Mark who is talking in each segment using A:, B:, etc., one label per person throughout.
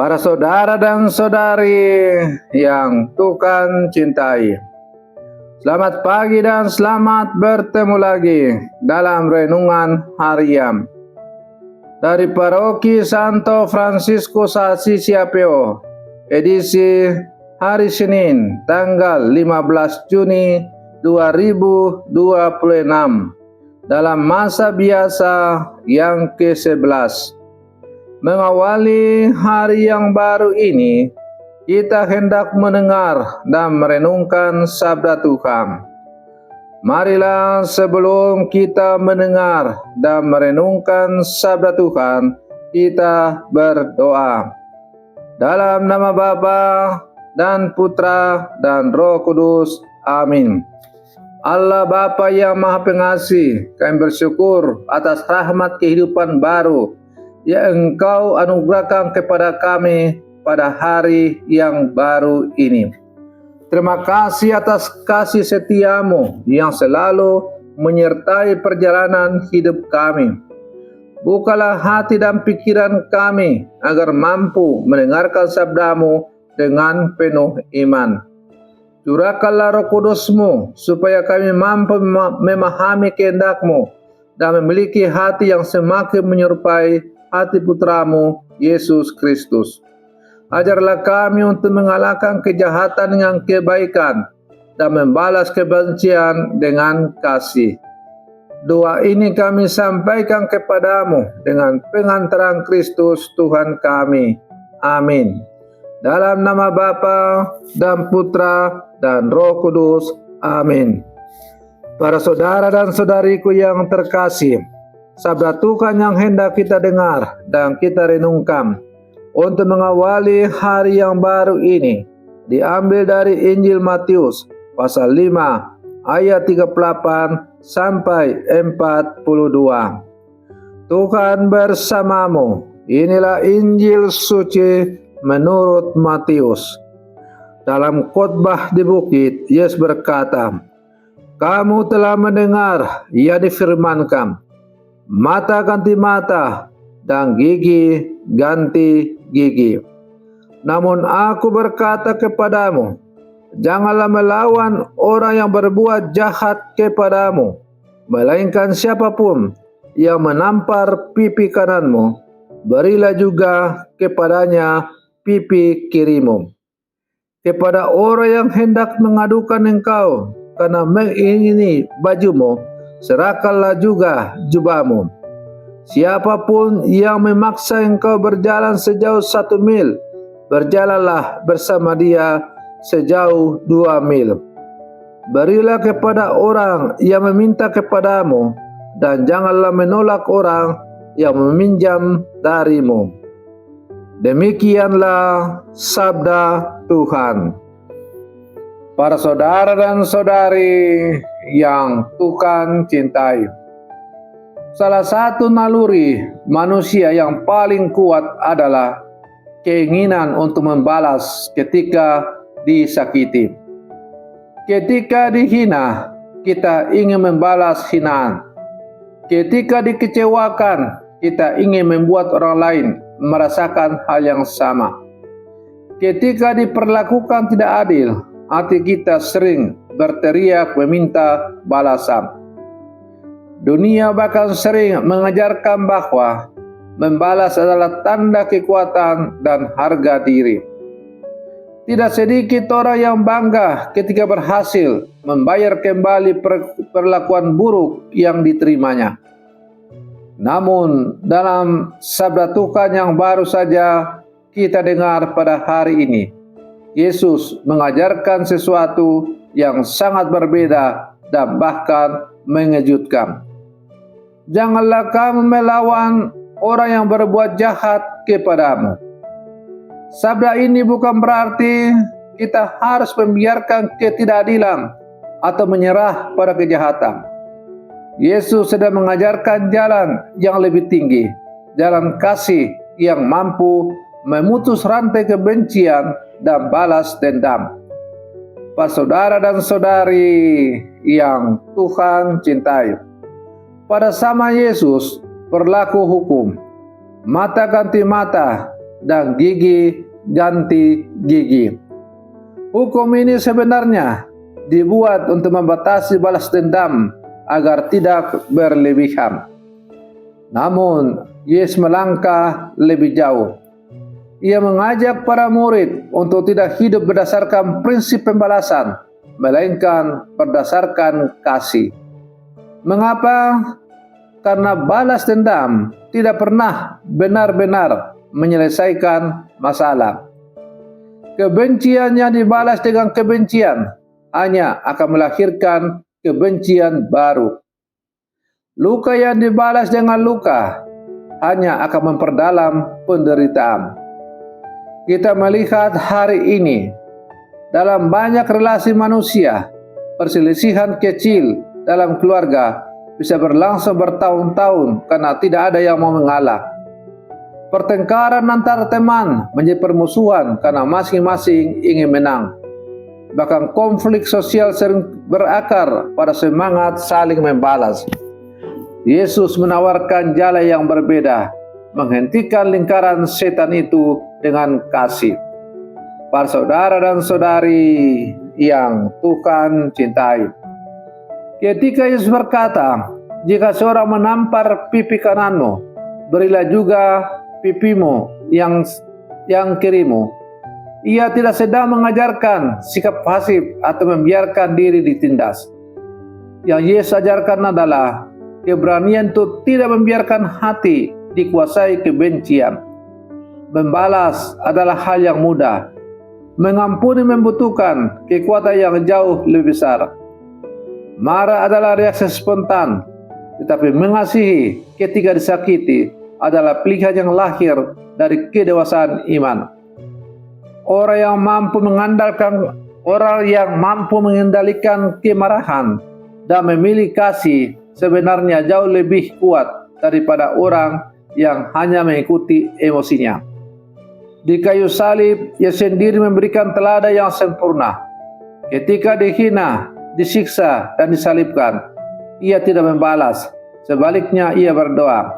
A: Para saudara dan saudari yang Tuhan cintai, selamat pagi dan selamat bertemu lagi dalam renungan harian dari Paroki Santo Fransiskus Assisi Apeo, edisi hari Senin tanggal 15 Juni 2026 dalam masa biasa yang ke-11. Mengawali hari yang baru ini, kita hendak mendengar dan merenungkan sabda Tuhan. Marilah sebelum kita mendengar dan merenungkan sabda Tuhan, kita berdoa. Dalam nama Bapa dan Putra dan Roh Kudus. Amin. Allah Bapa yang Maha Pengasih, kami bersyukur atas rahmat kehidupan baru yang Engkau anugerahkan kepada kami pada hari yang baru ini. Terima kasih atas kasih setiamu yang selalu menyertai perjalanan hidup kami. Bukalah hati dan pikiran kami agar mampu mendengarkan sabdamu dengan penuh iman. Curahkanlah Roh Kudus-Mu supaya kami mampu memahami kehendak-Mu dan memiliki hati yang semakin menyerupai hati Putramu, Yesus Kristus. Ajarlah kami untuk mengalahkan kejahatan dengan kebaikan dan membalas kebencian dengan kasih. Doa ini kami sampaikan kepadamu dengan pengantaran Kristus Tuhan kami. Amin. Dalam nama Bapa dan Putra dan Roh Kudus. Amin. Para saudara dan saudariku yang terkasih, sabda Tuhan yang hendak kita dengar dan kita renungkan untuk mengawali hari yang baru ini diambil dari Injil Matius pasal 5 ayat 38 sampai 42. Tuhan bersamamu. Inilah Injil suci menurut Matius. Dalam khotbah di bukit, Yesus berkata, "Kamu telah mendengar ia difirmankan, mata ganti mata dan gigi ganti gigi. Namun aku berkata kepadamu, janganlah melawan orang yang berbuat jahat kepadamu, melainkan siapapun yang menampar pipi kananmu, berilah juga kepadanya pipi kirimu. Kepada orang yang hendak mengadukan engkau karena mengingini bajumu, serahkanlah juga jubahmu. Siapapun yang memaksa engkau berjalan sejauh 1 mil, berjalanlah bersama dia sejauh 2 mil. Berilah kepada orang yang meminta kepadamu, dan janganlah menolak orang yang meminjam darimu." Demikianlah sabda Tuhan. Para saudara dan saudari yang Tuhan cintai, salah satu naluri manusia yang paling kuat adalah keinginan untuk membalas ketika disakiti. Ketika dihina, kita ingin membalas hinaan. Ketika dikecewakan, kita ingin membuat orang lain merasakan hal yang sama. Ketika diperlakukan tidak adil, hati kita sering berteriak meminta balasan. Dunia bahkan sering mengajarkan bahwa membalas adalah tanda kekuatan dan harga diri. Tidak sedikit orang yang bangga ketika berhasil membayar kembali perlakuan buruk yang diterimanya. Namun dalam sabda Tuhan yang baru saja kita dengar pada hari ini, Yesus mengajarkan sesuatu yang sangat berbeda dan bahkan mengejutkan. Janganlah kamu melawan orang yang berbuat jahat kepadamu. Sabda ini bukan berarti kita harus membiarkan ketidakadilan atau menyerah pada kejahatan. Yesus sedang mengajarkan jalan yang lebih tinggi, jalan kasih yang mampu memutus rantai kebencian dan balas dendam. Para saudara dan saudari yang Tuhan cintai, pada zaman Yesus berlaku hukum mata ganti mata dan gigi ganti gigi. Hukum ini sebenarnya dibuat untuk membatasi balas dendam agar tidak berlebihan. Namun, Yesus melangkah lebih jauh. Ia mengajak para murid untuk tidak hidup berdasarkan prinsip pembalasan, melainkan berdasarkan kasih. Mengapa? Karena balas dendam tidak pernah benar-benar menyelesaikan masalah. Kebencian yang dibalas dengan kebencian hanya akan melahirkan kebencian baru. Luka yang dibalas dengan luka hanya akan memperdalam penderitaan. Kita melihat hari ini dalam banyak relasi manusia, perselisihan kecil dalam keluarga bisa berlangsung bertahun-tahun karena tidak ada yang mau mengalah. Pertengkaran antar teman menjadi permusuhan karena masing-masing ingin menang. Bahkan konflik sosial sering berakar pada semangat saling membalas. Yesus menawarkan jalan yang berbeda, menghentikan lingkaran setan itu dengan kasih. Para saudara dan saudari yang Tuhan cintai, ketika Yesus berkata, jika seorang menampar pipi kananmu, berilah juga pipimu yang kirimu. Ia tidak sedang mengajarkan sikap pasif atau membiarkan diri ditindas. Yang Yesus ajarkan adalah keberanian untuk tidak membiarkan hati dikuasai kebencian. Membalas adalah hal yang mudah. Mengampuni membutuhkan kekuatan yang jauh lebih besar. Marah adalah reaksi spontan, tetapi mengasihi ketika disakiti adalah pilihan yang lahir dari kedewasaan iman. Orang yang mampu mengendalikan kemarahan dan memilih kasih sebenarnya jauh lebih kuat daripada orang yang hanya mengikuti emosinya. Di kayu salib, ia sendiri memberikan teladan yang sempurna. Ketika dihina, disiksa, dan disalibkan, ia tidak membalas. Sebaliknya, ia berdoa,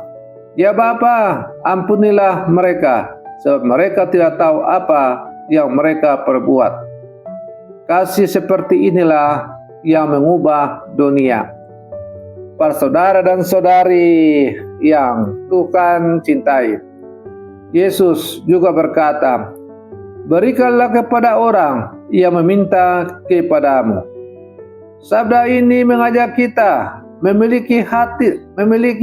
A: "Ya Bapa, ampunilah mereka, sebab mereka tidak tahu apa yang mereka perbuat." Kasih seperti inilah yang mengubah dunia. Para saudara dan saudari yang Tuhan cintai, Yesus juga berkata, "Berikanlah kepada orang yang meminta kepadamu." Sabda ini mengajak kita memiliki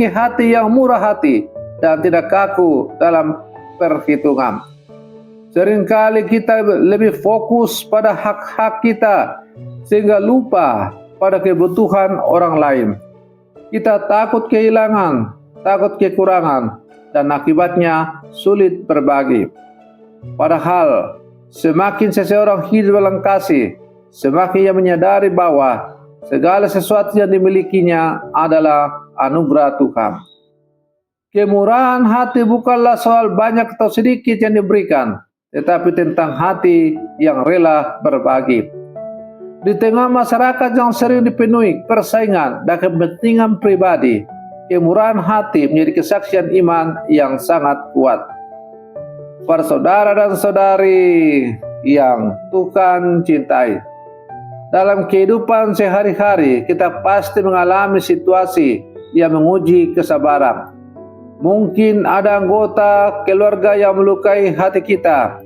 A: hati yang murah hati dan tidak kaku dalam perhitungan. Seringkali kita lebih fokus pada hak-hak kita sehingga lupa pada kebutuhan orang lain. Kita takut kehilangan, takut kekurangan, dan akibatnya sulit berbagi. Padahal semakin seseorang hidup dalam kasih, semakin ia menyadari bahwa segala sesuatu yang dimilikinya adalah anugerah Tuhan. Kemurahan hati bukanlah soal banyak atau sedikit yang diberikan, tetapi tentang hati yang rela berbagi. Di tengah masyarakat yang sering dipenuhi persaingan dan kepentingan pribadi, kemurahan hati menjadi kesaksian iman yang sangat kuat. Para saudara dan saudari yang Tuhan cintai, dalam kehidupan sehari-hari kita pasti mengalami situasi yang menguji kesabaran. Mungkin ada anggota keluarga yang melukai hati kita.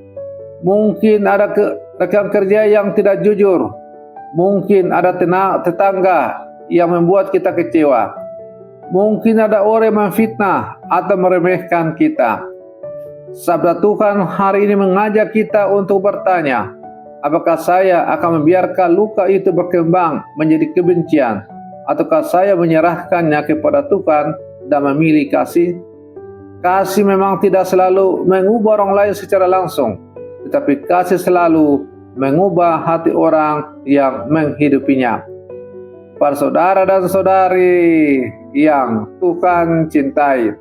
A: Mungkin ada rekan kerja yang tidak jujur. Mungkin ada tetangga yang membuat kita kecewa. Mungkin ada orang yang memfitnah atau meremehkan kita. Sabda Tuhan hari ini mengajak kita untuk bertanya, apakah saya akan membiarkan luka itu berkembang menjadi kebencian, ataukah saya menyerahkannya kepada Tuhan dan memilih kasih? Kasih memang tidak selalu mengubah orang lain secara langsung, tetapi kasih selalu mengubah hati orang yang menghidupinya. Para saudara dan saudari yang Tuhan cintai,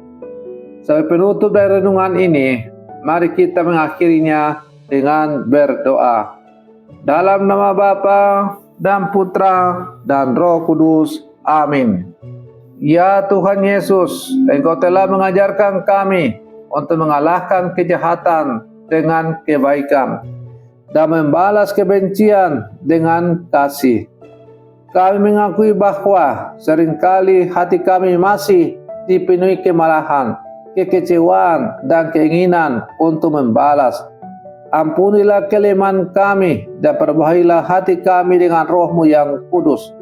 A: sebagai penutup dari renungan ini, mari kita mengakhirinya dengan berdoa. Dalam nama Bapa dan Putra dan Roh Kudus. Amin. Ya Tuhan Yesus, Engkau telah mengajarkan kami untuk mengalahkan kejahatan dengan kebaikan dan membalas kebencian dengan kasih. Kami mengakui bahwa seringkali hati kami masih dipenuhi kemarahan, kekecewaan, dan keinginan untuk membalas. Ampunilah kelemahan kami dan perbahailah hati kami dengan Roh-Mu yang kudus.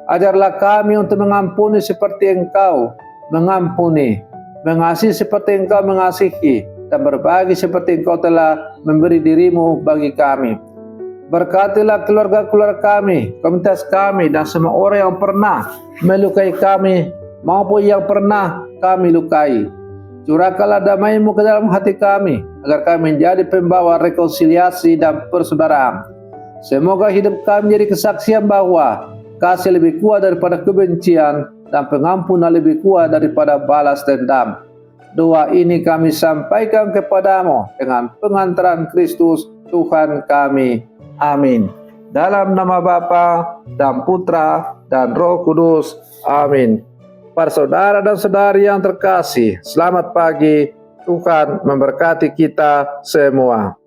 A: Ajarlah kami untuk mengampuni seperti Engkau mengampuni, mengasihi seperti Engkau mengasihi, dan berbagi seperti Engkau telah memberi diri-Mu bagi kami. Berkatilah keluarga-keluarga kami, komunitas kami, dan semua orang yang pernah melukai kami maupun yang pernah kami lukai. Curahkanlah damai-Mu ke dalam hati kami, agar kami menjadi pembawa rekonsiliasi dan persaudaraan. Semoga hidup kami menjadi kesaksian bahwa kasih lebih kuat daripada kebencian dan pengampunan lebih kuat daripada balas dendam. Doa ini kami sampaikan kepadamu dengan pengantaran Kristus Tuhan kami. Amin. Dalam nama Bapa dan Putra dan Roh Kudus. Amin. Para saudara dan saudari yang terkasih, selamat pagi. Tuhan memberkati kita semua.